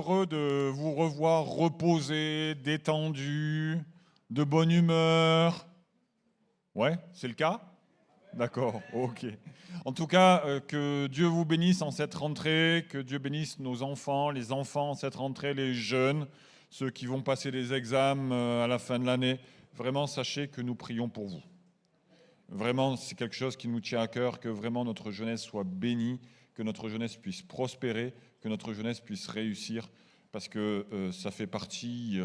heureux de vous revoir reposé, détendu, de bonne humeur. Ouais, c'est le cas? D'accord, ok. En tout cas, que Dieu vous bénisse en cette rentrée, que Dieu bénisse nos enfants, les enfants en cette rentrée, les jeunes, ceux qui vont passer les examens à la fin de l'année. Vraiment, sachez que nous prions pour vous. Vraiment, c'est quelque chose qui nous tient à cœur, que vraiment notre jeunesse soit bénie, que notre jeunesse puisse prospérer, que notre jeunesse puisse réussir, parce que ça fait partie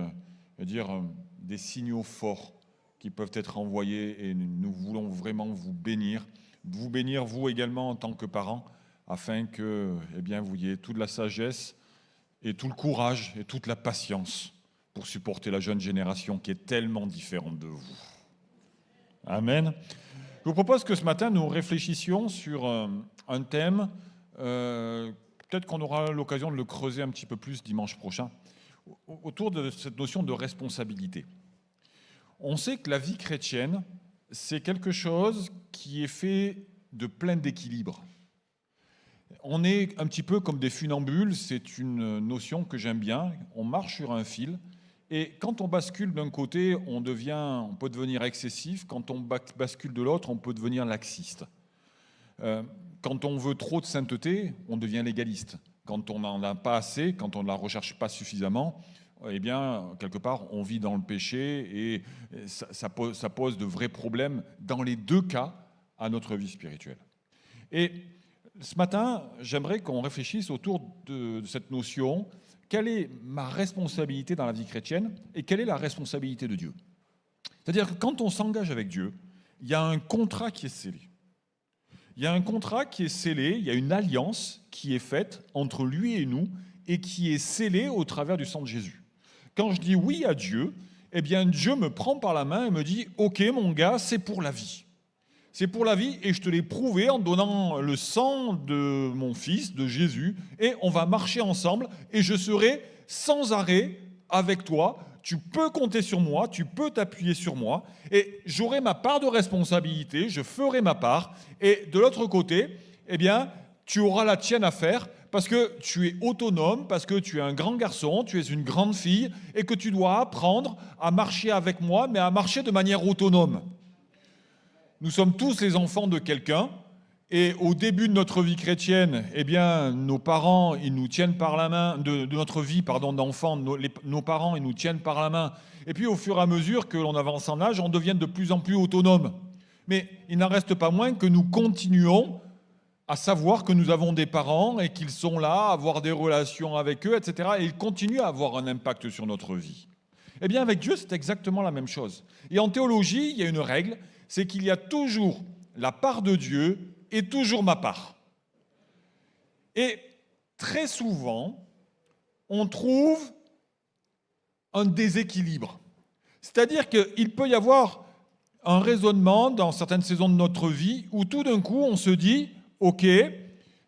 des signaux forts qui peuvent être envoyés, et nous voulons vraiment vous bénir vous également en tant que parents, afin que vous ayez toute la sagesse et tout le courage et toute la patience pour supporter la jeune génération qui est tellement différente de vous. Amen. Je vous propose que ce matin, nous réfléchissions sur un thème, peut-être qu'on aura l'occasion de le creuser un petit peu plus dimanche prochain, autour de cette notion de responsabilité. On sait que la vie chrétienne, c'est quelque chose qui est fait de plein d'équilibre. On est un petit peu comme des funambules, c'est une notion que j'aime bien, on marche sur un fil, et quand on bascule d'un côté, on peut devenir excessif, quand on bascule de l'autre, on peut devenir laxiste. Quand on veut trop de sainteté, on devient légaliste. Quand on n'en a pas assez, quand on ne la recherche pas suffisamment, quelque part, on vit dans le péché et ça pose de vrais problèmes dans les deux cas à notre vie spirituelle. Et ce matin, j'aimerais qu'on réfléchisse autour de cette notion. Quelle est ma responsabilité dans la vie chrétienne et quelle est la responsabilité de Dieu? C'est-à-dire que quand on s'engage avec Dieu, il y a un contrat qui est scellé. Il y a un contrat qui est scellé, il y a une alliance qui est faite entre lui et nous et qui est scellée au travers du sang de Jésus. Quand je dis oui à Dieu, Dieu me prend par la main et me dit « Ok mon gars, c'est pour la vie. C'est pour la vie et je te l'ai prouvé en donnant le sang de mon fils, de Jésus, et on va marcher ensemble et je serai sans arrêt avec toi. Tu peux compter sur moi, tu peux t'appuyer sur moi et j'aurai ma part de responsabilité, je ferai ma part. Et de l'autre côté, tu auras la tienne à faire parce que tu es autonome, parce que tu es un grand garçon, tu es une grande fille et que tu dois apprendre à marcher avec moi, mais à marcher de manière autonome. » Nous sommes tous les enfants de quelqu'un et au début de notre vie chrétienne, nos parents, ils nous tiennent par la main, de notre vie d'enfant, nos parents, ils nous tiennent par la main. Et puis au fur et à mesure que l'on avance en âge, on devient de plus en plus autonome. Mais il n'en reste pas moins que nous continuons à savoir que nous avons des parents et qu'ils sont là, à avoir des relations avec eux, etc. Et ils continuent à avoir un impact sur notre vie. Avec Dieu, c'est exactement la même chose. Et en théologie, il y a une règle, c'est qu'il y a toujours la part de Dieu et toujours ma part. Et très souvent, on trouve un déséquilibre. C'est-à-dire qu'il peut y avoir un raisonnement dans certaines saisons de notre vie où tout d'un coup, on se dit « Ok,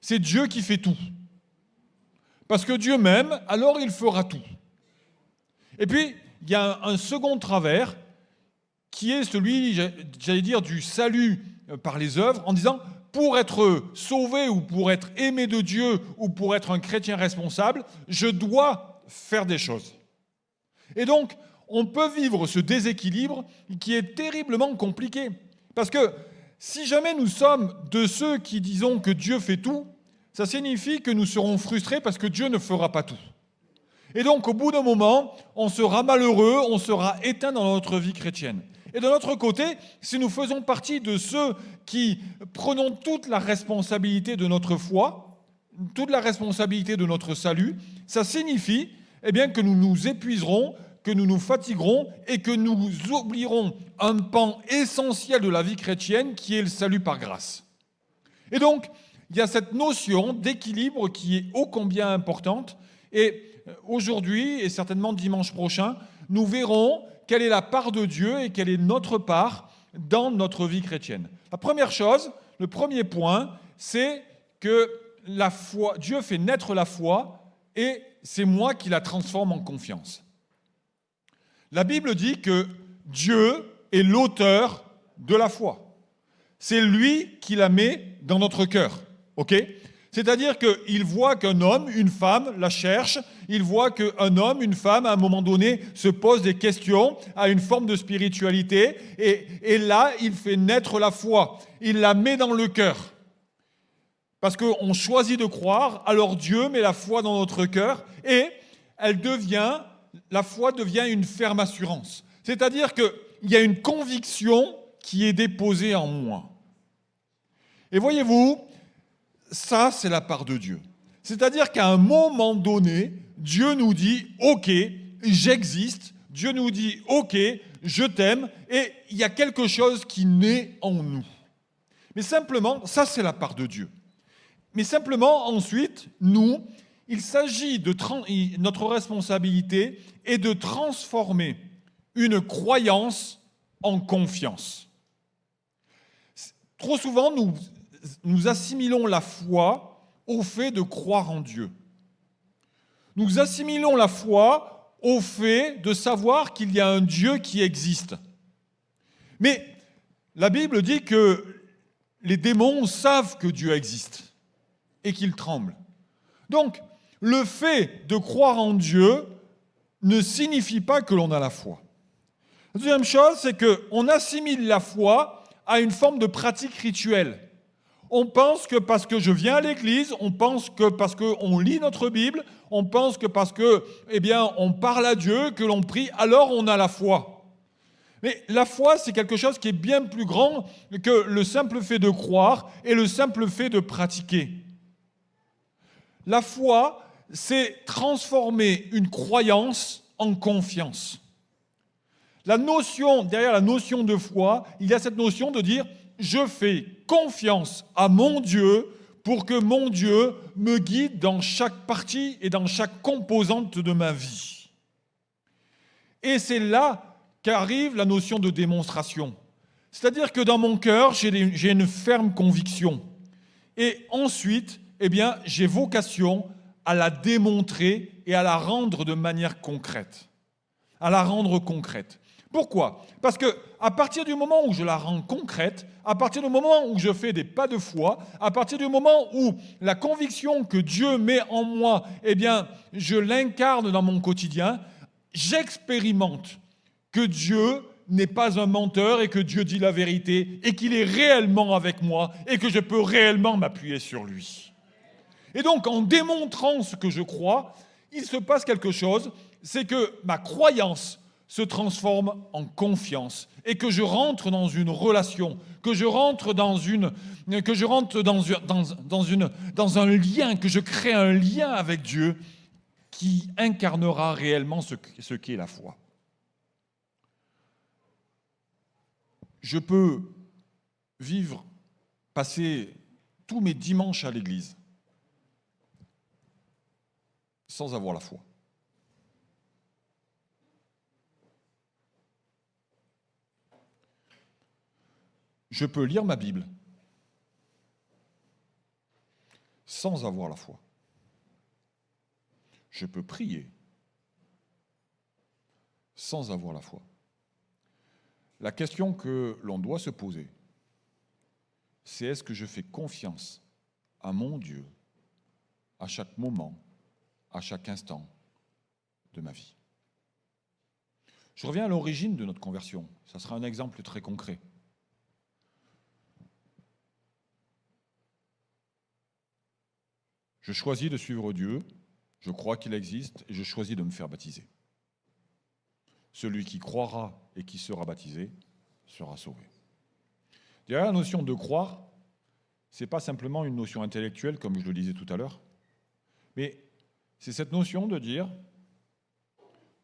c'est Dieu qui fait tout. Parce que Dieu m'aime, alors il fera tout. » Et puis, il y a un second travers qui est celui, du salut par les œuvres, en disant, pour être sauvé ou pour être aimé de Dieu ou pour être un chrétien responsable, je dois faire des choses. Et donc, on peut vivre ce déséquilibre qui est terriblement compliqué. Parce que si jamais nous sommes de ceux qui disons que Dieu fait tout, ça signifie que nous serons frustrés parce que Dieu ne fera pas tout. Et donc, au bout d'un moment, on sera malheureux, on sera éteint dans notre vie chrétienne. Et de l'autre côté, si nous faisons partie de ceux qui prenons toute la responsabilité de notre foi, toute la responsabilité de notre salut, ça signifie que nous nous épuiserons, que nous nous fatiguerons et que nous oublierons un pan essentiel de la vie chrétienne qui est le salut par grâce. Et donc, il y a cette notion d'équilibre qui est ô combien importante. Et aujourd'hui, et certainement dimanche prochain, nous verrons quelle est la part de Dieu et quelle est notre part dans notre vie chrétienne. La première chose, le premier point, c'est que la foi, Dieu fait naître la foi et c'est moi qui la transforme en confiance. La Bible dit que Dieu est l'auteur de la foi. C'est lui qui la met dans notre cœur. Ok ? C'est-à-dire qu'il voit qu'un homme, une femme la cherche, il voit qu'un homme, une femme, à un moment donné, se pose des questions, a une forme de spiritualité, et là, il fait naître la foi. Il la met dans le cœur. Parce qu'on choisit de croire, alors Dieu met la foi dans notre cœur, et la foi devient une ferme assurance. C'est-à-dire qu'il y a une conviction qui est déposée en moi. Et voyez-vous, ça, c'est la part de Dieu. C'est-à-dire qu'à un moment donné, Dieu nous dit « Ok, j'existe ». Dieu nous dit « Ok, je t'aime ». Et il y a quelque chose qui naît en nous. Mais simplement, ça, c'est la part de Dieu. Mais simplement, ensuite, il s'agit notre responsabilité est de transformer une croyance en confiance. Trop souvent, nous assimilons la foi au fait de croire en Dieu. Nous assimilons la foi au fait de savoir qu'il y a un Dieu qui existe. Mais la Bible dit que les démons savent que Dieu existe et qu'ils tremblent. Donc, le fait de croire en Dieu ne signifie pas que l'on a la foi. La deuxième chose, c'est qu'on assimile la foi à une forme de pratique rituelle. On pense que parce que je viens à l'église, on pense que parce qu'on lit notre Bible, on pense que parce que, on parle à Dieu, que l'on prie, alors on a la foi. Mais la foi, c'est quelque chose qui est bien plus grand que le simple fait de croire et le simple fait de pratiquer. La foi, c'est transformer une croyance en confiance. Derrière la notion de foi, il y a cette notion de dire « je fais confiance à mon Dieu pour que mon Dieu me guide dans chaque partie et dans chaque composante de ma vie ». Et c'est là qu'arrive la notion de démonstration. C'est-à-dire que dans mon cœur, j'ai une ferme conviction. Et ensuite, j'ai vocation à la démontrer et à la rendre de manière concrète. À la rendre concrète. Pourquoi ? Parce qu'à partir du moment où je la rends concrète, à partir du moment où je fais des pas de foi, à partir du moment où la conviction que Dieu met en moi, je l'incarne dans mon quotidien, j'expérimente que Dieu n'est pas un menteur et que Dieu dit la vérité et qu'il est réellement avec moi et que je peux réellement m'appuyer sur lui. Et donc, en démontrant ce que je crois, il se passe quelque chose, c'est que ma croyance se transforme en confiance et que je rentre dans une relation, que je rentre dans un lien, que je crée un lien avec Dieu qui incarnera réellement ce qu'est la foi. Je peux passer tous mes dimanches à l'église sans avoir la foi. Je peux lire ma Bible sans avoir la foi. Je peux prier sans avoir la foi. La question que l'on doit se poser, c'est est-ce que je fais confiance à mon Dieu à chaque moment, à chaque instant de ma vie. Je reviens à l'origine de notre conversion. Ça sera un exemple très concret. Je choisis de suivre Dieu, je crois qu'il existe et je choisis de me faire baptiser. Celui qui croira et qui sera baptisé sera sauvé. Derrière la notion de croire, ce n'est pas simplement une notion intellectuelle, comme je le disais tout à l'heure, mais c'est cette notion de dire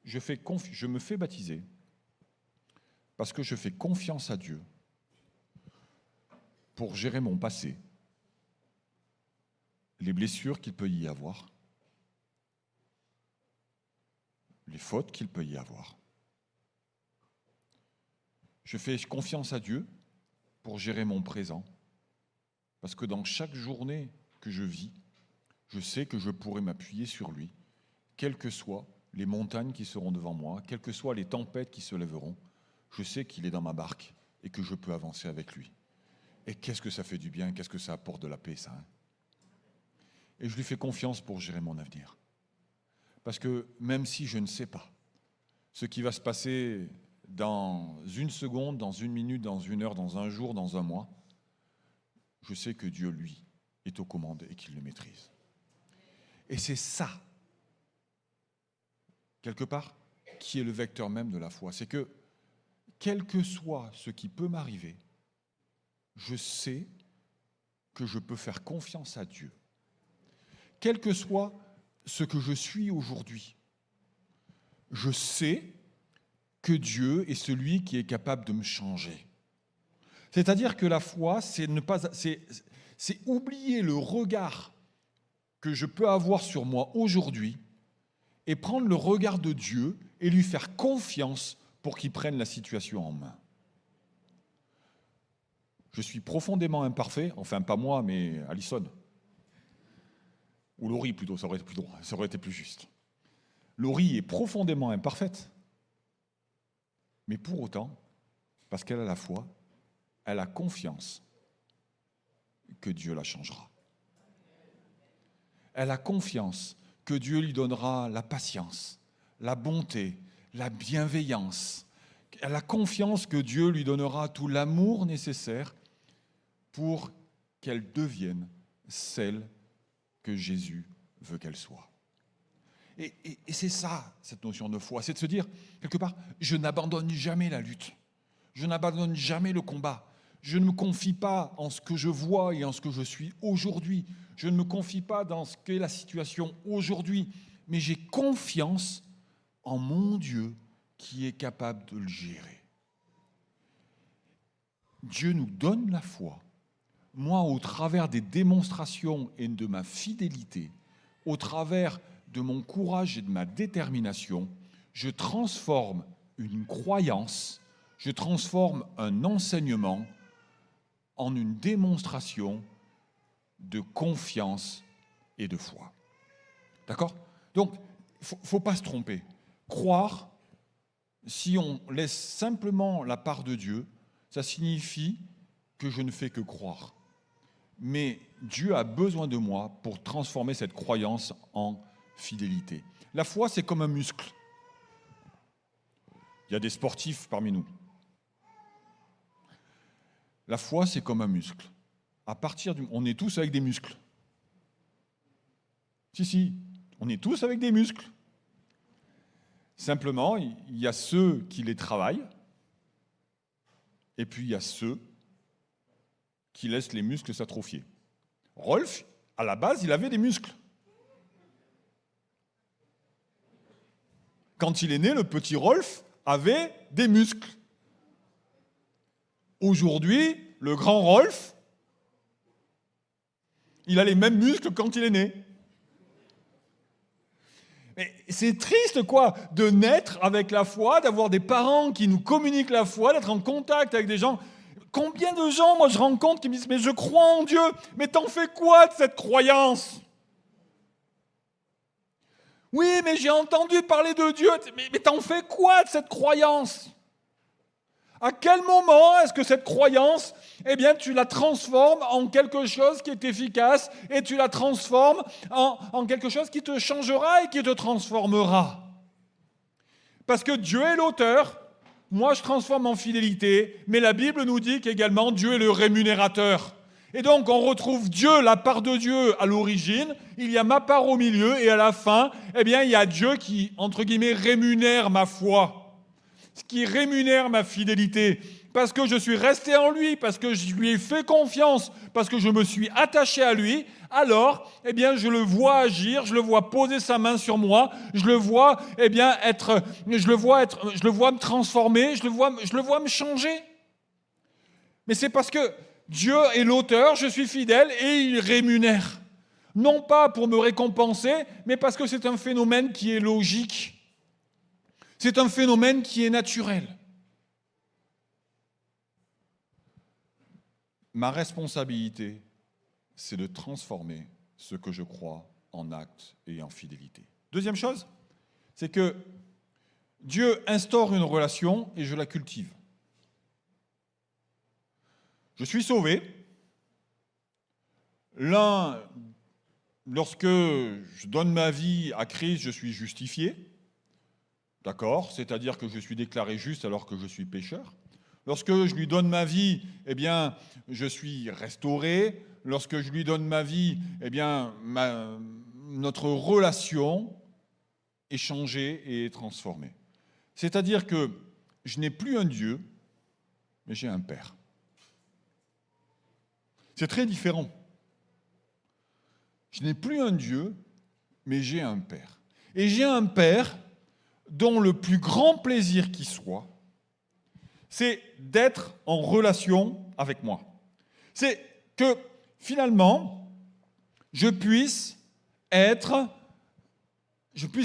je me fais baptiser parce que je fais confiance à Dieu pour gérer mon passé, les blessures qu'il peut y avoir, les fautes qu'il peut y avoir. Je fais confiance à Dieu pour gérer mon présent, parce que dans chaque journée que je vis, je sais que je pourrai m'appuyer sur lui, quelles que soient les montagnes qui seront devant moi, quelles que soient les tempêtes qui se lèveront, je sais qu'il est dans ma barque et que je peux avancer avec lui. Et qu'est-ce que ça fait du bien, qu'est-ce que ça apporte de la paix, ça, hein ? et je lui fais confiance pour gérer mon avenir. Parce que même si je ne sais pas ce qui va se passer dans une seconde, dans une minute, dans une heure, dans un jour, dans un mois, je sais que Dieu, lui, est aux commandes et qu'il le maîtrise. Et c'est ça, quelque part, qui est le vecteur même de la foi. C'est que, quel que soit ce qui peut m'arriver, je sais que je peux faire confiance à Dieu. Quel que soit ce que je suis aujourd'hui, je sais que Dieu est celui qui est capable de me changer. C'est-à-dire que la foi, c'est oublier le regard que je peux avoir sur moi aujourd'hui et prendre le regard de Dieu et lui faire confiance pour qu'il prenne la situation en main. Je suis profondément imparfait, enfin pas moi, mais Alison. Ou Laurie plutôt, ça aurait été plus droit, ça aurait été plus juste. Laurie est profondément imparfaite, mais pour autant, parce qu'elle a la foi, elle a confiance que Dieu la changera. Elle a confiance que Dieu lui donnera la patience, la bonté, la bienveillance. Elle a confiance que Dieu lui donnera tout l'amour nécessaire pour qu'elle devienne celle que Jésus veut qu'elle soit. Et c'est ça, cette notion de foi, c'est de se dire, quelque part, je n'abandonne jamais la lutte, je n'abandonne jamais le combat, je ne me confie pas en ce que je vois et en ce que je suis aujourd'hui, je ne me confie pas dans ce qu'est la situation aujourd'hui, mais j'ai confiance en mon Dieu qui est capable de le gérer. Dieu nous donne la foi. Moi, au travers des démonstrations et de ma fidélité, au travers de mon courage et de ma détermination, je transforme une croyance, je transforme un enseignement en une démonstration de confiance et de foi. D'accord ? Donc, il ne faut pas se tromper. Croire, si on laisse simplement la part de Dieu, ça signifie que je ne fais que croire. Mais Dieu a besoin de moi pour transformer cette croyance en fidélité. La foi, c'est comme un muscle. Il y a des sportifs parmi nous. La foi, c'est comme un muscle. On est tous avec des muscles. Si, on est tous avec des muscles. Simplement, il y a ceux qui les travaillent, et puis il y a ceux qui laissent les muscles s'atrophier. Rolf, à la base, il avait des muscles. Quand il est né, le petit Rolf avait des muscles. Aujourd'hui, le grand Rolf, il a les mêmes muscles que quand il est né. Mais c'est triste, quoi, de naître avec la foi, d'avoir des parents qui nous communiquent la foi, d'être en contact avec des gens. Combien de gens, moi, je rencontre qui me disent « Mais je crois en Dieu, mais t'en fais quoi de cette croyance ?» Oui, mais j'ai entendu parler de Dieu, mais t'en fais quoi de cette croyance ? À quel moment est-ce que cette croyance, eh bien, tu la transformes en quelque chose qui est efficace et tu la transformes en quelque chose qui te changera et qui te transformera ? Parce que Dieu est l'auteur, moi je transforme en fidélité, mais la Bible nous dit qu'également Dieu est le rémunérateur. Et donc on retrouve Dieu, la part de Dieu à l'origine, il y a ma part au milieu et à la fin, eh bien, il y a Dieu qui, entre guillemets, rémunère ma foi. Ce qui rémunère ma fidélité, parce que je suis resté en lui, parce que je lui ai fait confiance, parce que je me suis attaché à lui, alors, eh bien, je le vois agir, je le vois poser sa main sur moi, je le vois, eh bien, je le vois me transformer, je le vois me changer. Mais c'est parce que Dieu est l'auteur, je suis fidèle et il rémunère. Non pas pour me récompenser, mais parce que c'est un phénomène qui est logique. C'est un phénomène qui est naturel. Ma responsabilité, c'est de transformer ce que je crois en acte et en fidélité. Deuxième chose, c'est que Dieu instaure une relation et je la cultive. Je suis sauvé. L'un lorsque je donne ma vie à Christ, je suis justifié. D'accord? C'est-à-dire que je suis déclaré juste alors que je suis pécheur. Lorsque je lui donne ma vie, eh bien, je suis restauré. Lorsque je lui donne ma vie, eh bien, notre relation est changée et transformée. C'est-à-dire que je n'ai plus un Dieu, mais j'ai un Père. C'est très différent. Je n'ai plus un Dieu, mais j'ai un Père. Et j'ai un Père dont le plus grand plaisir qui soit, c'est d'être en relation avec moi. C'est que finalement, je puisse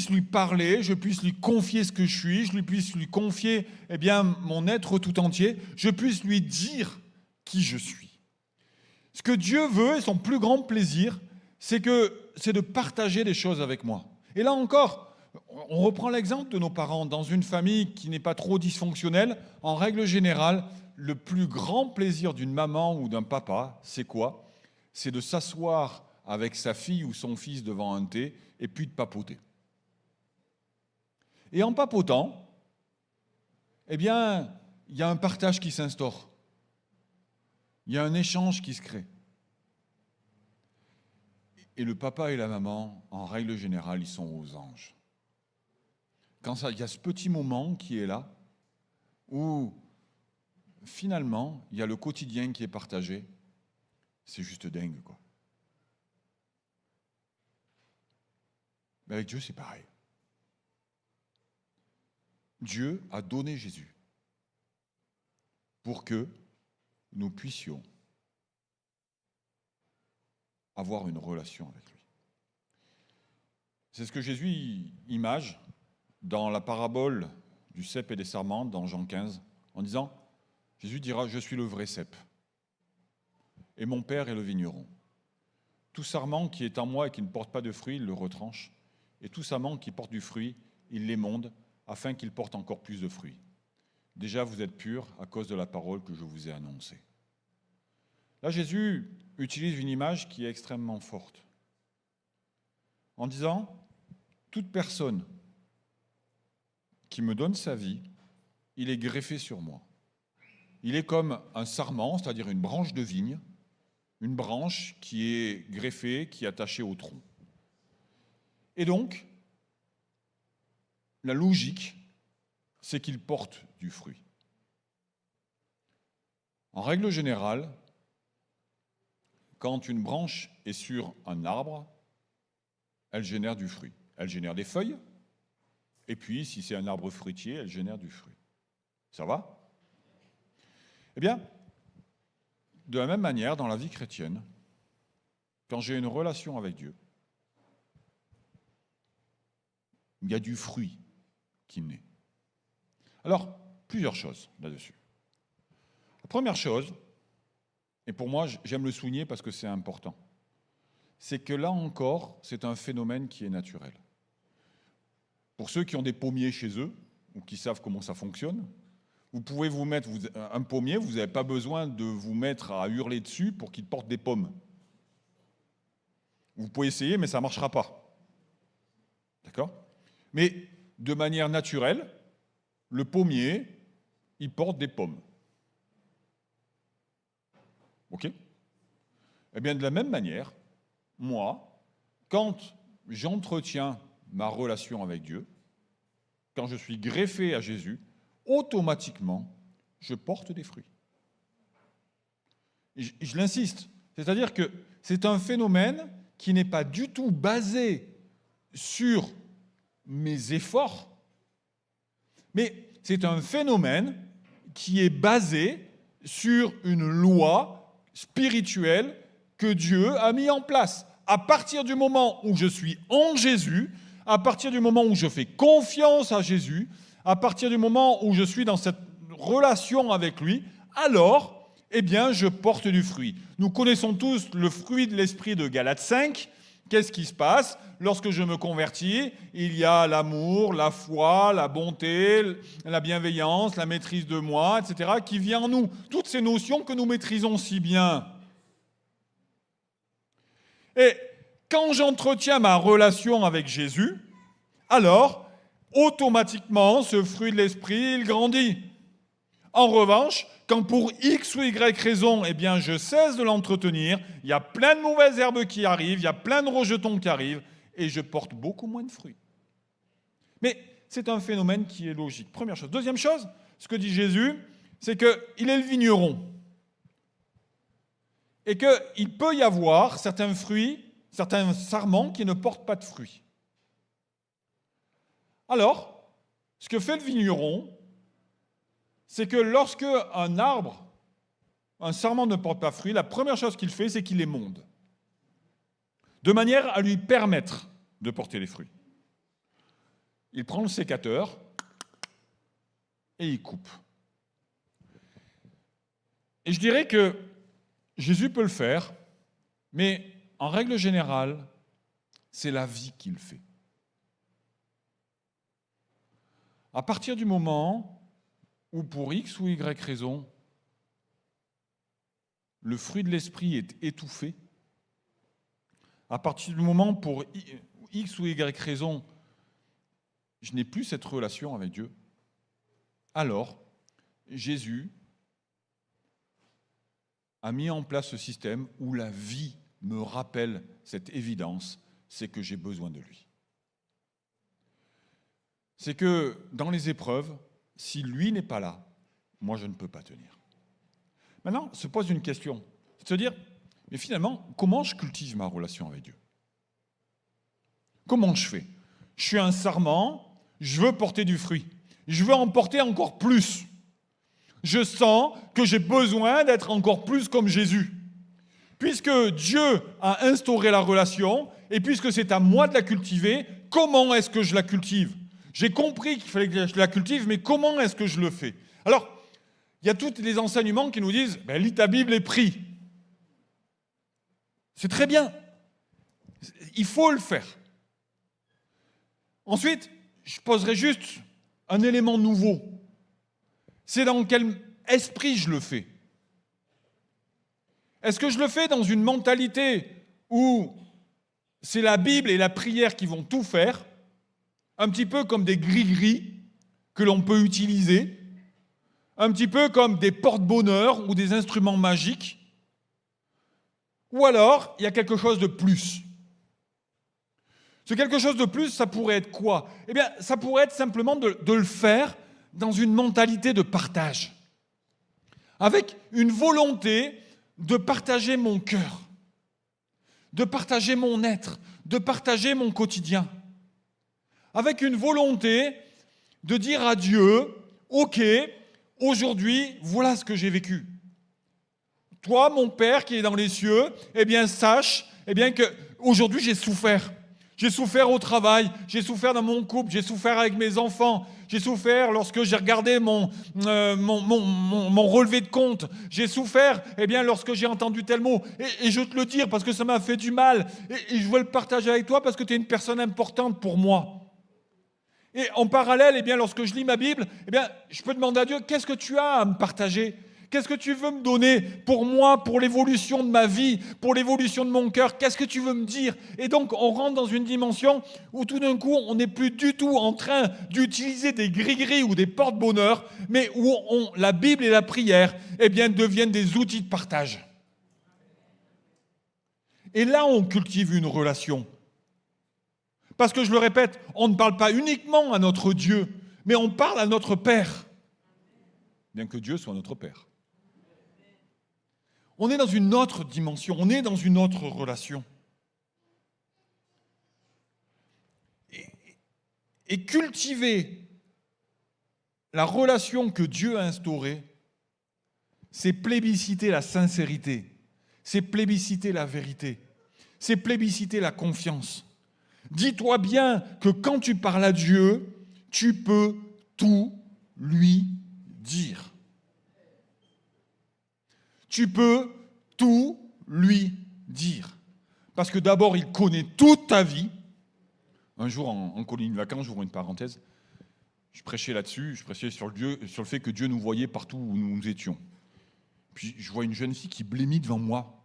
lui parler, je puisse lui confier ce que je suis, je puisse lui confier mon être tout entier, je puisse lui dire qui je suis. Ce que Dieu veut, et son plus grand plaisir, c'est de partager des choses avec moi. Et là encore, on reprend l'exemple de nos parents. Dans une famille qui n'est pas trop dysfonctionnelle, en règle générale, le plus grand plaisir d'une maman ou d'un papa, c'est quoi? C'est de s'asseoir avec sa fille ou son fils devant un thé et puis de papoter. Et en papotant, il y a un partage qui s'instaure. Il y a un échange qui se crée. Et le papa et la maman, en règle générale, ils sont aux anges. Quand il y a ce petit moment qui est là, où finalement, il y a le quotidien qui est partagé, c'est juste dingue, quoi. Mais avec Dieu, c'est pareil. Dieu a donné Jésus pour que nous puissions avoir une relation avec lui. C'est ce que Jésus image dans la parabole du cep et des sarments, dans Jean 15, en disant, Jésus dira, je suis le vrai cep, et mon Père est le vigneron. Tout sarment qui est en moi et qui ne porte pas de fruit, il le retranche, et tout sarment qui porte du fruit, il l'émonde, afin qu'il porte encore plus de fruits. Déjà, vous êtes purs à cause de la parole que je vous ai annoncée. Là, Jésus utilise une image qui est extrêmement forte, en disant, toute personne qui me donne sa vie, il est greffé sur moi. Il est comme un sarment, c'est-à-dire une branche de vigne, une branche qui est greffée, qui est attachée au tronc. Et donc, la logique, c'est qu'il porte du fruit. En règle générale, quand une branche est sur un arbre, elle génère du fruit. Elle génère des feuilles, et puis, si c'est un arbre fruitier, elle génère du fruit. Ça va? Eh bien, de la même manière, dans la vie chrétienne, quand j'ai une relation avec Dieu, il y a du fruit qui naît. Alors, plusieurs choses là-dessus. La première chose, et pour moi, j'aime le souligner parce que c'est important, c'est que là encore, c'est un phénomène qui est naturel. Pour ceux qui ont des pommiers chez eux, ou qui savent comment ça fonctionne, vous pouvez vous mettre un pommier, vous n'avez pas besoin de vous mettre à hurler dessus pour qu'il porte des pommes. Vous pouvez essayer, mais ça ne marchera pas. D'accord? Mais de manière naturelle, le pommier, il porte des pommes. OK? Eh bien, de la même manière, moi, quand j'entretiens ma relation avec Dieu, quand je suis greffé à Jésus, automatiquement, je porte des fruits. Je l'insiste, c'est-à-dire que c'est un phénomène qui n'est pas du tout basé sur mes efforts, mais c'est un phénomène qui est basé sur une loi spirituelle que Dieu a mis en place. À partir du moment où je suis en Jésus, à partir du moment où je fais confiance à Jésus, à partir du moment où je suis dans cette relation avec lui, alors, eh bien, je porte du fruit. Nous connaissons tous le fruit de l'esprit de Galates 5. Qu'est-ce qui se passe? Lorsque je me convertis, il y a l'amour, la foi, la bonté, la bienveillance, la maîtrise de moi, etc., qui vient en nous. Toutes ces notions que nous maîtrisons si bien. Et quand j'entretiens ma relation avec Jésus, alors, automatiquement, ce fruit de l'esprit, il grandit. En revanche, quand pour X ou Y raison, eh bien, je cesse de l'entretenir, il y a plein de mauvaises herbes qui arrivent, il y a plein de rejetons qui arrivent, et je porte beaucoup moins de fruits. Mais c'est un phénomène qui est logique. Première chose. Deuxième chose, ce que dit Jésus, c'est qu'il est le vigneron. Et qu'il peut y avoir certains fruits, certains sarments qui ne portent pas de fruits. Alors, ce que fait le vigneron, c'est que lorsque un arbre, un sarment ne porte pas fruit, la première chose qu'il fait, c'est qu'il les monde, de manière à lui permettre de porter les fruits. Il prend le sécateur et il coupe. Et je dirais que Jésus peut le faire, mais en règle générale, c'est la vie qui le fait. À partir du moment où, pour X ou Y raison, le fruit de l'esprit est étouffé, à partir du moment pour X ou Y raison, je n'ai plus cette relation avec Dieu, alors Jésus a mis en place ce système où la vie me rappelle cette évidence, c'est que j'ai besoin de lui. C'est que dans les épreuves, si lui n'est pas là, moi je ne peux pas tenir. Maintenant, se pose une question, c'est de se dire, mais finalement, comment je cultive ma relation avec Dieu? Comment je fais? Je suis un sarment, je veux porter du fruit, je veux en porter encore plus. Je sens que j'ai besoin d'être encore plus comme Jésus. Puisque Dieu a instauré la relation, et puisque c'est à moi de la cultiver, comment est-ce que je la cultive? J'ai compris qu'il fallait que je la cultive, mais comment est-ce que je le fais? Alors, il y a tous les enseignements qui nous disent « lis ta Bible et prie ». C'est très bien. Il faut le faire. Ensuite, je poserai juste un élément nouveau. C'est dans quel esprit je le fais. Est-ce que je le fais dans une mentalité où c'est la Bible et la prière qui vont tout faire, un petit peu comme des gris-gris que l'on peut utiliser, un petit peu comme des porte-bonheur ou des instruments magiques, ou alors il y a quelque chose de plus. Ce quelque chose de plus, ça pourrait être quoi? Eh bien, ça pourrait être simplement de le faire dans une mentalité de partage, avec une volonté de partager mon cœur, de partager mon être, de partager mon quotidien, avec une volonté de dire à Dieu, ok, aujourd'hui, voilà ce que j'ai vécu. Toi, mon Père qui est dans les cieux, eh bien, sache que aujourd'hui j'ai souffert. J'ai souffert au travail, j'ai souffert dans mon couple, j'ai souffert avec mes enfants, j'ai souffert lorsque j'ai regardé mon relevé de compte, j'ai souffert lorsque j'ai entendu tel mot, et je veux te le dire parce que ça m'a fait du mal, et je veux le partager avec toi parce que tu es une personne importante pour moi. Et en parallèle, lorsque je lis ma Bible, je peux demander à Dieu, qu'est-ce que tu as à me partager ? Qu'est-ce que tu veux me donner pour moi, pour l'évolution de ma vie, pour l'évolution de mon cœur? Qu'est-ce que tu veux me dire? Et donc, on rentre dans une dimension où tout d'un coup, on n'est plus du tout en train d'utiliser des gris-gris ou des porte-bonheur, mais où la Bible et la prière deviennent des outils de partage. Et là, on cultive une relation. Parce que, je le répète, on ne parle pas uniquement à notre Dieu, mais on parle à notre Père. Bien que Dieu soit notre Père. On est dans une autre dimension, on est dans une autre relation. Et cultiver la relation que Dieu a instaurée, c'est plébisciter la sincérité, c'est plébisciter la vérité, c'est plébisciter la confiance. Dis-toi bien que quand tu parles à Dieu, tu peux tout lui dire. Tu peux tout lui dire. Parce que d'abord, il connaît toute ta vie. Un jour, en colonie de vacances, j'ouvre une parenthèse, je prêchais là-dessus, je prêchais sur le fait que Dieu nous voyait partout où nous étions. Puis je vois une jeune fille qui blêmit devant moi.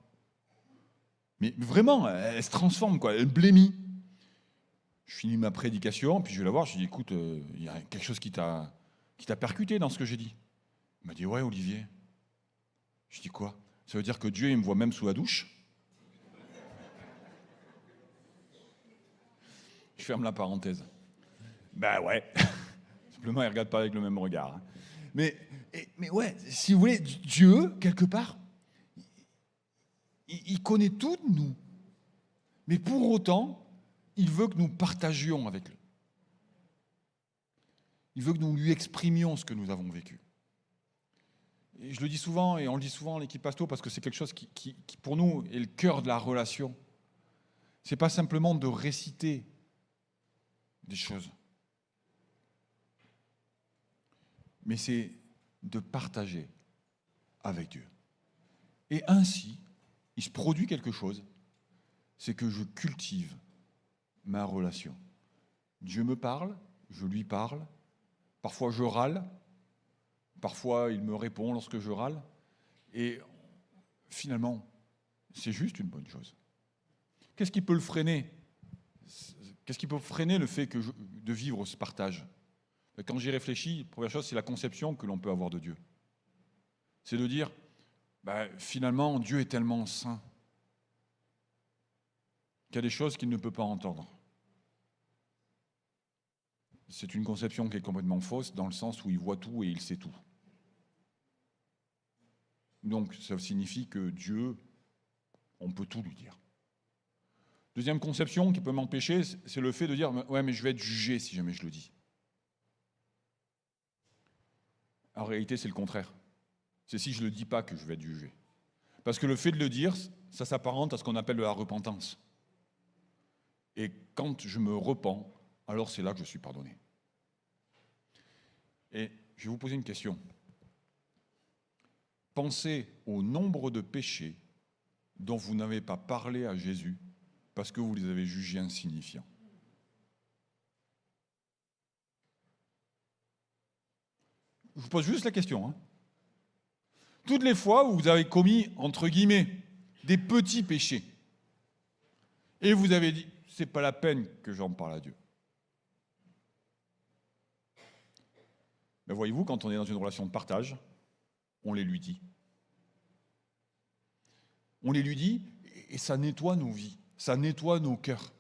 Mais vraiment, elle se transforme, quoi. Elle blêmit. Je finis ma prédication, puis je vais la voir, je lui dis, écoute, il y a quelque chose qui t'a percuté dans ce que j'ai dit. Il m'a dit, ouais, Olivier. Je dis, quoi? Ça veut dire que Dieu, il me voit même sous la douche? Je ferme la parenthèse. Ben ouais. Simplement, il ne regarde pas avec le même regard. Mais ouais, si vous voulez, Dieu, quelque part, il connaît tout de nous. Mais pour autant, il veut que nous partagions avec lui. Il veut que nous lui exprimions ce que nous avons vécu. Et je le dis souvent, et on le dit souvent à l'équipe Pasto, parce que c'est quelque chose qui, pour nous, est le cœur de la relation. Ce n'est pas simplement de réciter des choses, mais c'est de partager avec Dieu. Et ainsi, il se produit quelque chose, c'est que je cultive ma relation. Dieu me parle, je lui parle, parfois je râle, parfois il me répond lorsque je râle, et finalement, c'est juste une bonne chose. Qu'est-ce qui peut le freiner? Qu'est-ce qui peut freiner le fait de vivre ce partage? Quand j'y réfléchis, la première chose, c'est la conception que l'on peut avoir de Dieu. C'est de dire, finalement, Dieu est tellement saint qu'il y a des choses qu'il ne peut pas entendre. C'est une conception qui est complètement fausse, dans le sens où il voit tout et il sait tout. Donc, ça signifie que Dieu, on peut tout lui dire. Deuxième conception qui peut m'empêcher, c'est le fait de dire « ouais, mais je vais être jugé si jamais je le dis ». En réalité, c'est le contraire. C'est si je ne le dis pas que je vais être jugé. Parce que le fait de le dire, ça s'apparente à ce qu'on appelle de la repentance. Et quand je me repens, alors c'est là que je suis pardonné. Et je vais vous poser une question. Pensez au nombre de péchés dont vous n'avez pas parlé à Jésus parce que vous les avez jugés insignifiants. Je vous pose juste la question. Hein. Toutes les fois où vous avez commis, entre guillemets, des petits péchés, et vous avez dit, c'est pas la peine que j'en parle à Dieu. Mais voyez-vous, quand on est dans une relation de partage, on les lui dit. On les lui dit, et ça nettoie nos vies, ça nettoie nos cœurs.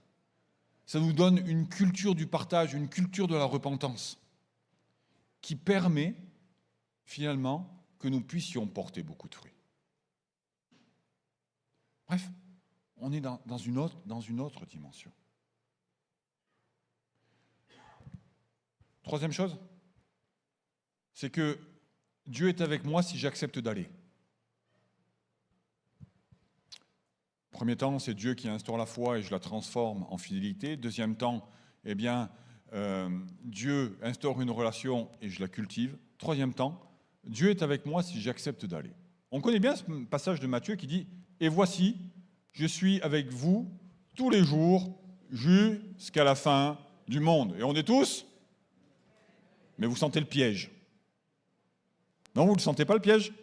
Ça nous donne une culture du partage, une culture de la repentance, qui permet, finalement, que nous puissions porter beaucoup de fruits. Bref, on est dans une autre dimension. Troisième chose, c'est que Dieu est avec moi si j'accepte d'aller. Premier temps, c'est Dieu qui instaure la foi et je la transforme en fidélité. Deuxième temps, Dieu instaure une relation et je la cultive. Troisième temps, Dieu est avec moi si j'accepte d'aller. On connaît bien ce passage de Matthieu qui dit « Et voici, je suis avec vous tous les jours jusqu'à la fin du monde. » Et on est tous? Mais vous sentez le piège? Non, vous ne sentez pas le piège?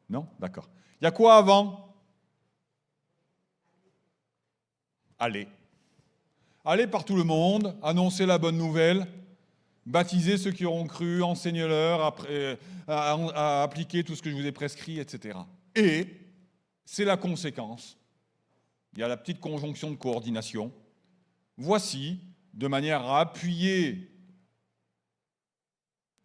Non? D'accord. Il y a quoi avant? Allez. Allez par tout le monde, annoncer la bonne nouvelle, baptiser ceux qui auront cru, enseignez-leur à appliquer tout ce que je vous ai prescrit, etc. Et c'est la conséquence. Il y a la petite conjonction de coordination. Voici, de manière à appuyer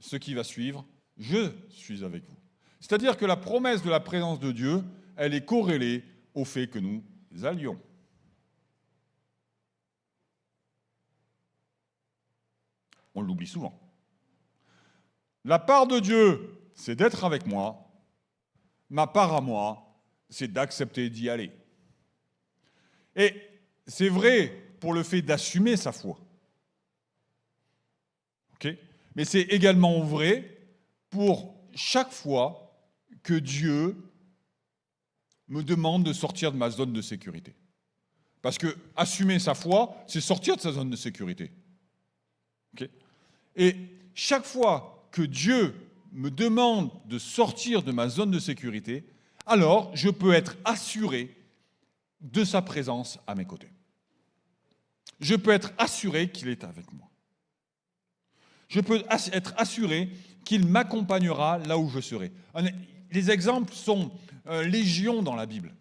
ce qui va suivre, je suis avec vous. C'est-à-dire que la promesse de la présence de Dieu, elle est corrélée au fait que nous allions. On l'oublie souvent. La part de Dieu, c'est d'être avec moi. Ma part à moi, c'est d'accepter d'y aller. Et c'est vrai pour le fait d'assumer sa foi. Okay? Mais c'est également vrai pour chaque fois que Dieu me demande de sortir de ma zone de sécurité. Parce que assumer sa foi, c'est sortir de sa zone de sécurité. Okay? Et chaque fois que Dieu me demande de sortir de ma zone de sécurité, alors je peux être assuré de sa présence à mes côtés. Je peux être assuré qu'il est avec moi. Je peux être assuré qu'il m'accompagnera là où je serai. Les exemples sont légion dans la Bible.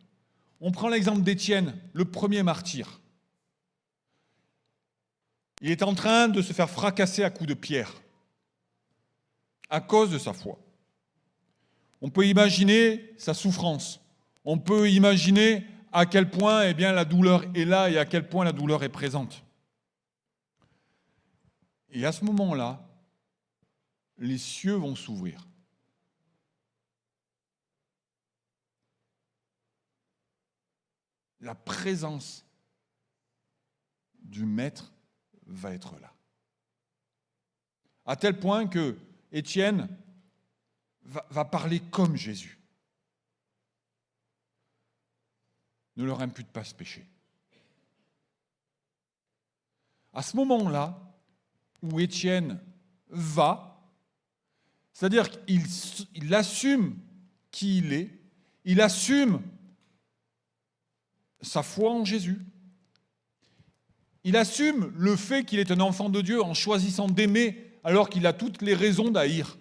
On prend l'exemple d'Étienne, le premier martyr. Il est en train de se faire fracasser à coups de pierre à cause de sa foi. On peut imaginer sa souffrance. On peut imaginer à quel point la douleur est là et à quel point la douleur est présente. Et à ce moment-là, les cieux vont s'ouvrir. La présence du Maître va être là. À tel point que Étienne va parler comme Jésus. Ne leur impute pas ce péché. À ce moment-là, où Étienne va, c'est-à-dire qu'il assume qui il est, il assume sa foi en Jésus, il assume le fait qu'il est un enfant de Dieu en choisissant d'aimer alors qu'il a toutes les raisons d'haïr.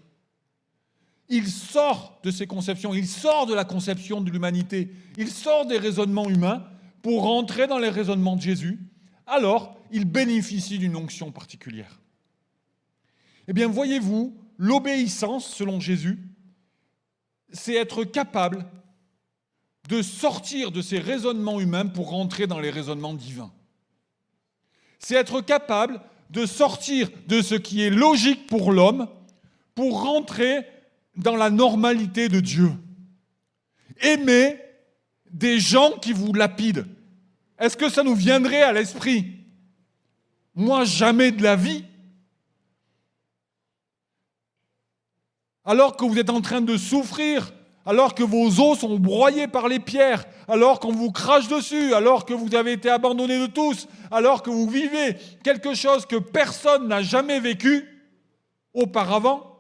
Il sort de ses conceptions, il sort de la conception de l'humanité, il sort des raisonnements humains pour rentrer dans les raisonnements de Jésus, alors il bénéficie d'une onction particulière. Eh bien, voyez-vous, l'obéissance, selon Jésus, c'est être capable de sortir de ces raisonnements humains pour rentrer dans les raisonnements divins. C'est être capable de sortir de ce qui est logique pour l'homme pour rentrer dans la normalité de Dieu. Aimer des gens qui vous lapident. Est-ce que ça nous viendrait à l'esprit? Moi, jamais de la vie. Alors que vous êtes en train de souffrir, alors que vos os sont broyés par les pierres, alors qu'on vous crache dessus, alors que vous avez été abandonné de tous, alors que vous vivez quelque chose que personne n'a jamais vécu auparavant,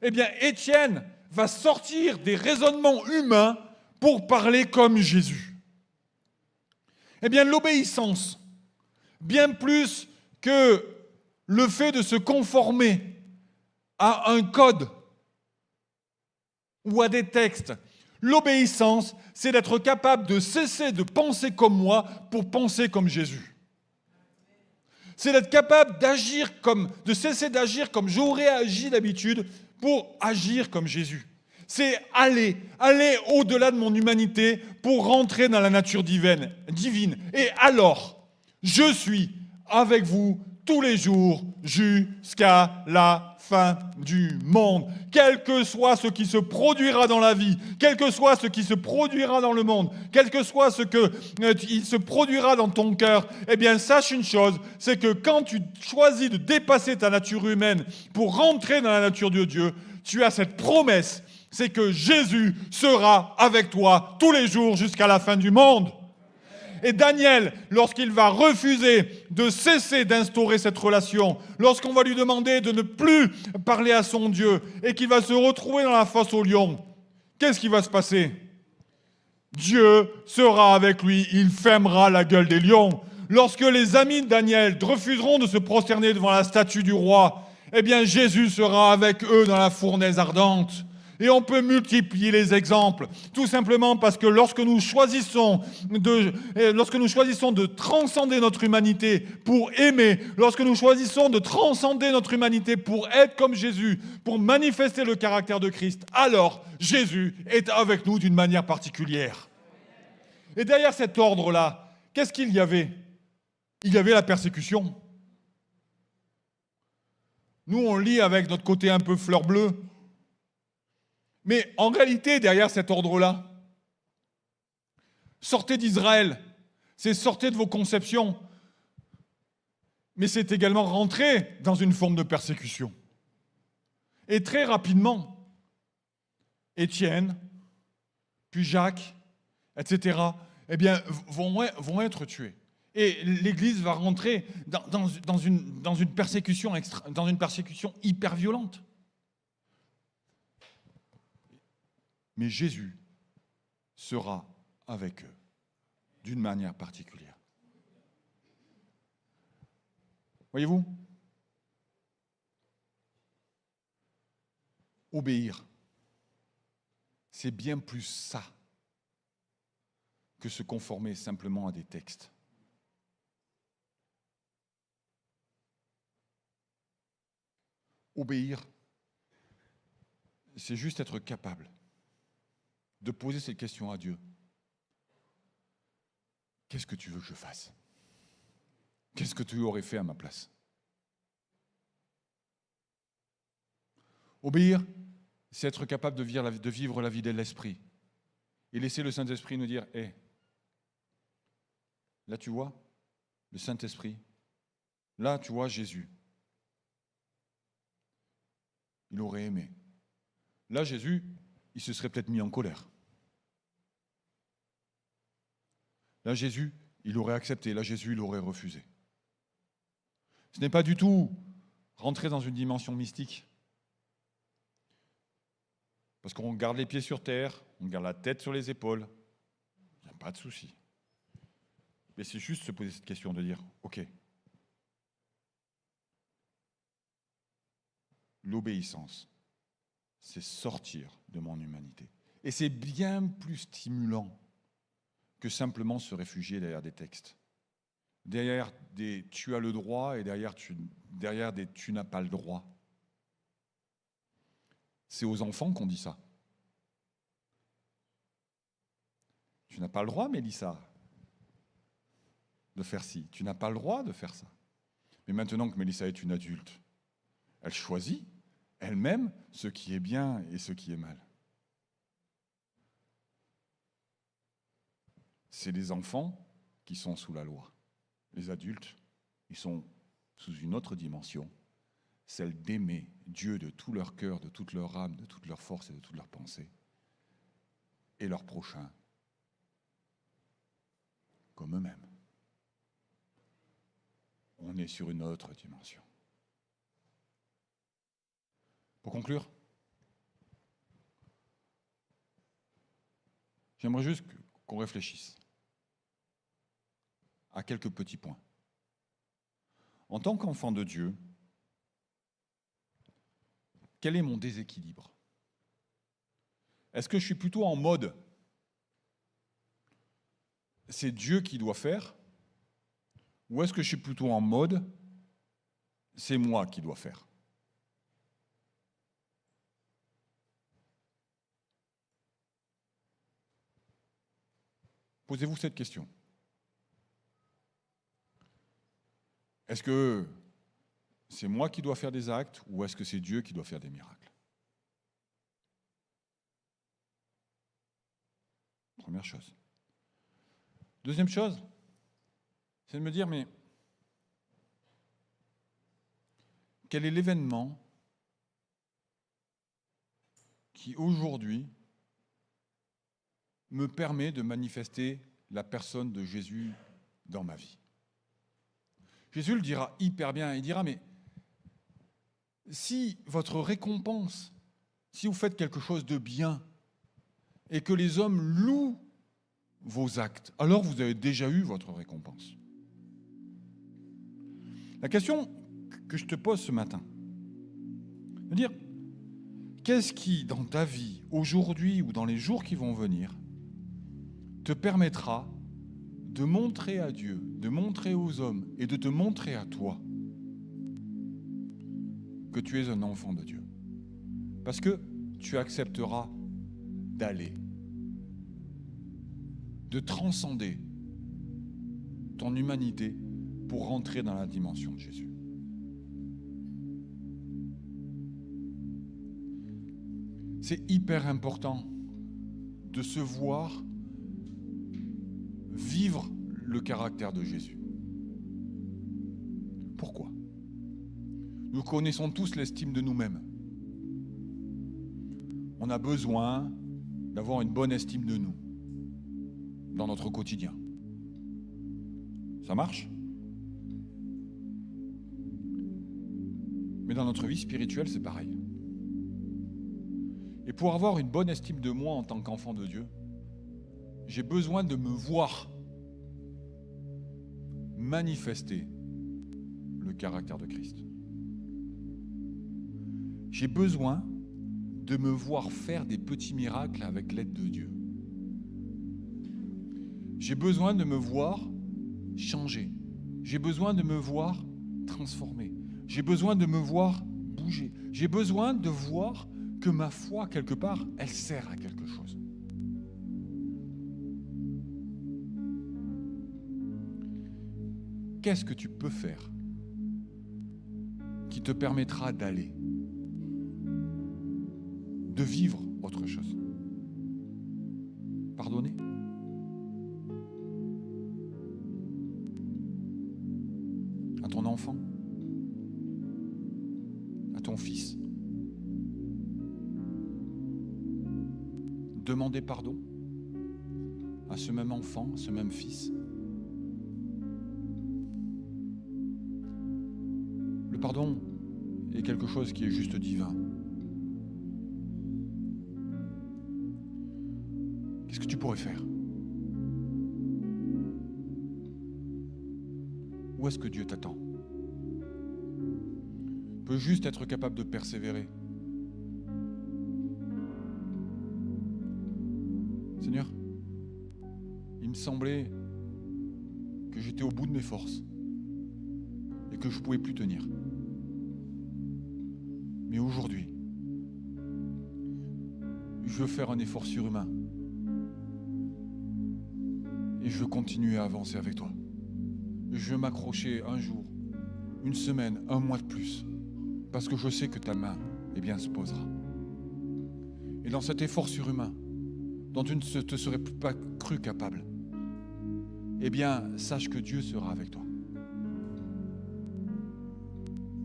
eh bien, Étienne va sortir des raisonnements humains pour parler comme Jésus. Eh bien, l'obéissance, bien plus que le fait de se conformer à un code ou à des textes, l'obéissance, c'est d'être capable de cesser de penser comme moi pour penser comme Jésus. C'est d'être capable de cesser d'agir comme j'aurais agi d'habitude pour agir comme Jésus. C'est aller au-delà de mon humanité pour rentrer dans la nature divine. Et alors, je suis avec vous tous les jours jusqu'à la fin du monde. Quel que soit ce qui se produira dans la vie, quel que soit ce qui se produira dans le monde, quel que soit ce qui se produira dans ton cœur, eh bien, sache une chose, c'est que quand tu choisis de dépasser ta nature humaine pour rentrer dans la nature de Dieu, tu as cette promesse, c'est que Jésus sera avec toi tous les jours jusqu'à la fin du monde. Et Daniel, lorsqu'il va refuser de cesser d'instaurer cette relation, lorsqu'on va lui demander de ne plus parler à son Dieu et qu'il va se retrouver dans la fosse aux lions, qu'est-ce qui va se passer? Dieu sera avec lui, il fermera la gueule des lions. Lorsque les amis de Daniel refuseront de se prosterner devant la statue du roi, eh bien Jésus sera avec eux dans la fournaise ardente. Et on peut multiplier les exemples, tout simplement parce que lorsque nous choisissons de transcender notre humanité pour aimer, lorsque nous choisissons de transcender notre humanité pour être comme Jésus, pour manifester le caractère de Christ, alors Jésus est avec nous d'une manière particulière. Et derrière cet ordre-là, qu'est-ce qu'il y avait? Il y avait la persécution. Nous, on lit avec notre côté un peu fleur bleue. Mais en réalité, derrière cet ordre-là, sortez d'Israël, c'est sortez de vos conceptions, mais c'est également rentrer dans une forme de persécution. Et très rapidement, Étienne, puis Jacques, etc., eh bien, vont être tués. Et l'Église va rentrer dans une persécution hyper violente. Mais Jésus sera avec eux. d'une manière particulière. Voyez-vous, obéir, c'est bien plus ça que se conformer simplement à des textes. Obéir, c'est juste être capable de poser cette question à Dieu. Qu'est-ce que tu veux que je fasse? Qu'est-ce que tu aurais fait à ma place? Obéir, c'est être capable de vivre la vie de l'Esprit et laisser le Saint-Esprit nous dire, hé, là tu vois, le Saint-Esprit, là tu vois Jésus. Il aurait aimé. Là Jésus, il se serait peut-être mis en colère. Là Jésus, il aurait accepté. Là Jésus, il aurait refusé. Ce n'est pas du tout rentrer dans une dimension mystique. Parce qu'on garde les pieds sur terre, on garde la tête sur les épaules. Il n'y a pas de souci. Mais c'est juste se poser cette question de dire, ok, l'obéissance, c'est sortir de mon humanité. Et c'est bien plus stimulant que simplement se réfugier derrière des textes. Derrière des « tu as le droit » et derrière des « tu n'as pas le droit ». C'est aux enfants qu'on dit ça. Tu n'as pas le droit, Mélissa, de faire ci. Tu n'as pas le droit de faire ça. Mais maintenant que Mélissa est une adulte, elle choisit elle-même ce qui est bien et ce qui est mal. C'est les enfants qui sont sous la loi. Les adultes, ils sont sous une autre dimension, celle d'aimer Dieu de tout leur cœur, de toute leur âme, de toute leur force et de toute leur pensée, et leur prochain comme eux-mêmes. On est sur une autre dimension. Pour conclure, j'aimerais juste qu'on réfléchisse à quelques petits points. En tant qu'enfant de Dieu, quel est mon déséquilibre? Est-ce que je suis plutôt en mode c'est Dieu qui doit faire, ou est-ce que je suis plutôt en mode c'est moi qui dois faire? Posez-vous cette question. Est-ce que c'est moi qui dois faire des actes ou est-ce que c'est Dieu qui doit faire des miracles? Première chose. Deuxième chose, c'est de me dire, mais quel est l'événement qui aujourd'hui me permet de manifester la personne de Jésus dans ma vie? Jésus le dira hyper bien, il dira, mais si votre récompense, si vous faites quelque chose de bien et que les hommes louent vos actes, alors vous avez déjà eu votre récompense. La question que je te pose ce matin, c'est de dire, qu'est-ce qui, dans ta vie, aujourd'hui ou dans les jours qui vont venir, te permettra de montrer à Dieu, de montrer aux hommes et de te montrer à toi que tu es un enfant de Dieu. Parce que tu accepteras d'aller, de transcender ton humanité pour rentrer dans la dimension de Jésus. C'est hyper important de se voir vivre le caractère de Jésus. Pourquoi? Nous connaissons tous l'estime de nous-mêmes. On a besoin d'avoir une bonne estime de nous dans notre quotidien. Ça marche? Mais dans notre vie spirituelle, c'est pareil. Et pour avoir une bonne estime de moi en tant qu'enfant de Dieu, j'ai besoin de me voir manifester le caractère de Christ. J'ai besoin de me voir faire des petits miracles avec l'aide de Dieu. J'ai besoin de me voir changer. J'ai besoin de me voir transformer. J'ai besoin de me voir bouger. J'ai besoin de voir que ma foi, quelque part, elle sert à quelque chose. Qu'est-ce que tu peux faire qui te permettra d'aller, de vivre autre chose? Pardonner? À ton enfant? À ton fils? Demander pardon à ce même enfant, ce même fils? Le pardon est quelque chose qui est juste divin. Qu'est-ce que tu pourrais faire? Où est-ce que Dieu t'attend? Tu peux juste être capable de persévérer. Seigneur, il me semblait que j'étais au bout de mes forces et que je ne pouvais plus tenir. Mais aujourd'hui, je veux faire un effort surhumain et je veux continuer à avancer avec toi. Je veux m'accrocher un jour, une semaine, un mois de plus, parce que je sais que ta main, se posera. Et dans cet effort surhumain, dont tu ne te serais pas cru capable, sache que Dieu sera avec toi.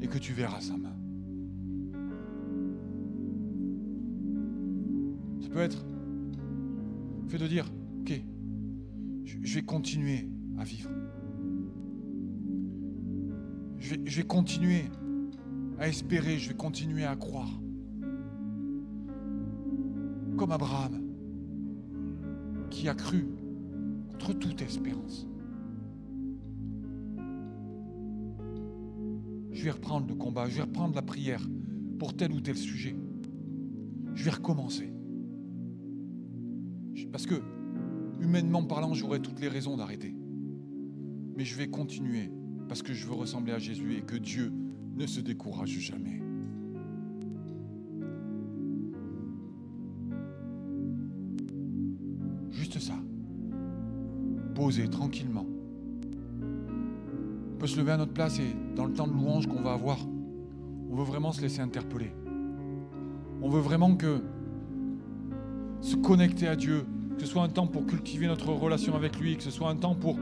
Et que tu verras sa main. Ça peut être le fait de dire, ok, je vais continuer à vivre. Je vais continuer à espérer, je vais continuer à croire. Comme Abraham, qui a cru contre toute espérance. Je vais reprendre le combat, je vais reprendre la prière pour tel ou tel sujet. Je vais recommencer. Parce que, humainement parlant, j'aurais toutes les raisons d'arrêter. Mais je vais continuer parce que je veux ressembler à Jésus et que Dieu ne se décourage jamais. Juste ça. Poser tranquillement. On peut se lever à notre place et dans le temps de louange qu'on va avoir, on veut vraiment se laisser interpeller. On veut vraiment se connecter à Dieu, que ce soit un temps pour cultiver notre relation avec lui, que ce soit un temps pour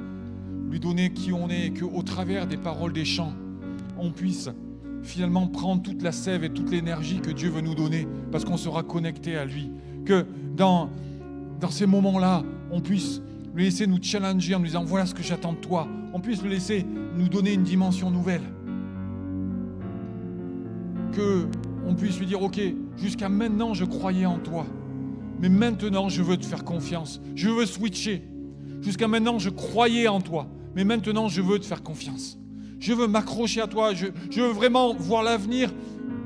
lui donner qui on est et qu'au travers des paroles des chants, on puisse finalement prendre toute la sève et toute l'énergie que Dieu veut nous donner parce qu'on sera connecté à lui. Que dans ces moments-là, on puisse lui laisser nous challenger en nous disant voilà ce que j'attends de toi. On puisse le laisser nous donner une dimension nouvelle. Qu'on puisse lui dire ok, jusqu'à maintenant je croyais en toi. Mais maintenant, je veux te faire confiance. Je veux switcher. Jusqu'à maintenant, je croyais en toi. Mais maintenant, je veux te faire confiance. Je veux m'accrocher à toi. Je veux vraiment voir l'avenir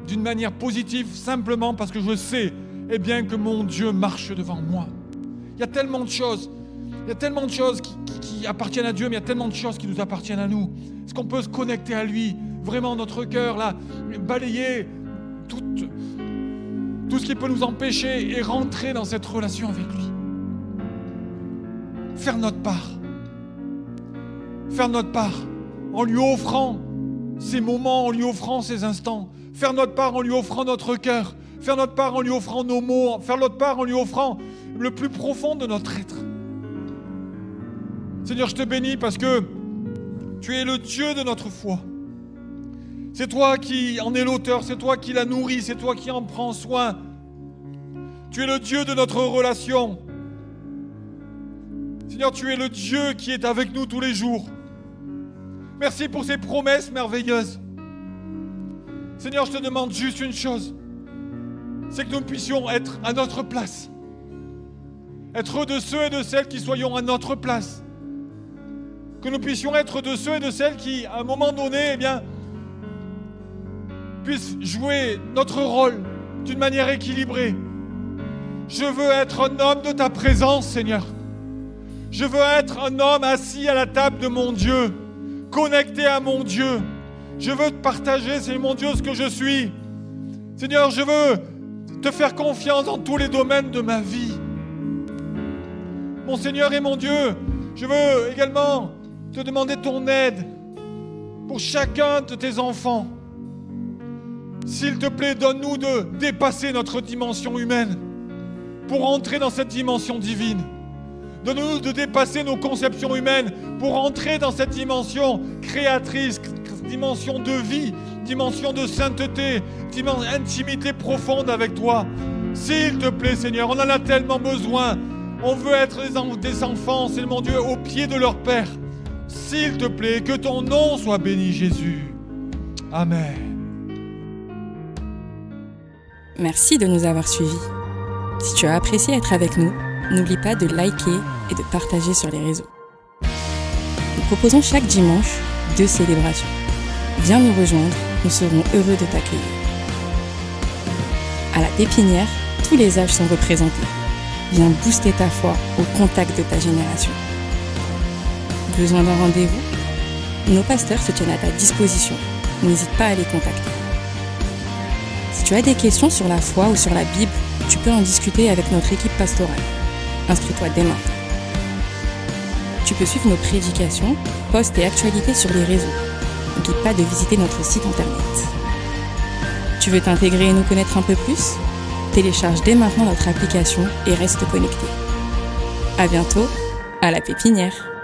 d'une manière positive, simplement parce que je sais que mon Dieu marche devant moi. Il y a tellement de choses. Il y a tellement de choses qui appartiennent à Dieu, mais il y a tellement de choses qui nous appartiennent à nous. Est-ce qu'on peut se connecter à lui? Vraiment, notre cœur, là, balayer tout ce qui peut nous empêcher et rentrer dans cette relation avec lui. Faire notre part. Faire notre part en lui offrant ces moments, en lui offrant ces instants. Faire notre part en lui offrant notre cœur. Faire notre part en lui offrant nos mots. Faire notre part en lui offrant le plus profond de notre être. Seigneur, je te bénis parce que tu es le Dieu de notre foi. C'est toi qui en es l'auteur, c'est toi qui la nourris, c'est toi qui en prends soin. Tu es le Dieu de notre relation. Seigneur, tu es le Dieu qui est avec nous tous les jours. Merci pour ces promesses merveilleuses. Seigneur, je te demande juste une chose. C'est que nous puissions être à notre place. Être de ceux et de celles qui soyons à notre place. Que nous puissions être de ceux et de celles qui, à un moment donné, puissent jouer notre rôle d'une manière équilibrée. Je veux être un homme de ta présence, Seigneur. Je veux être un homme assis à la table de mon Dieu, connecté à mon Dieu. Je veux te partager, Seigneur mon Dieu, ce que je suis. Seigneur, je veux te faire confiance dans tous les domaines de ma vie. Mon Seigneur et mon Dieu, je veux également te demander ton aide pour chacun de tes enfants. S'il te plaît, donne-nous de dépasser notre dimension humaine pour entrer dans cette dimension divine. Donne-nous de dépasser nos conceptions humaines pour entrer dans cette dimension créatrice, dimension de vie, dimension de sainteté, dimension d'intimité profonde avec toi. S'il te plaît, Seigneur, on en a tellement besoin. On veut être des enfants, Seigneur mon Dieu, au pied de leur Père. S'il te plaît, que ton nom soit béni, Jésus. Amen. Merci de nous avoir suivis. Si tu as apprécié être avec nous, n'oublie pas de liker et de partager sur les réseaux. Nous proposons chaque dimanche 2 célébrations. Viens nous rejoindre, nous serons heureux de t'accueillir. À la Pépinière, tous les âges sont représentés. Viens booster ta foi au contact de ta génération. Besoin d'un rendez-vous ? Nos pasteurs se tiennent à ta disposition. N'hésite pas à les contacter. Si tu as des questions sur la foi ou sur la Bible, tu peux en discuter avec notre équipe pastorale. Inscris-toi dès maintenant. Tu peux suivre nos prédications, posts et actualités sur les réseaux. N'oublie pas de visiter notre site internet. Tu veux t'intégrer et nous connaître un peu plus ? Télécharge dès maintenant notre application et reste connecté. À bientôt, à la Pépinière.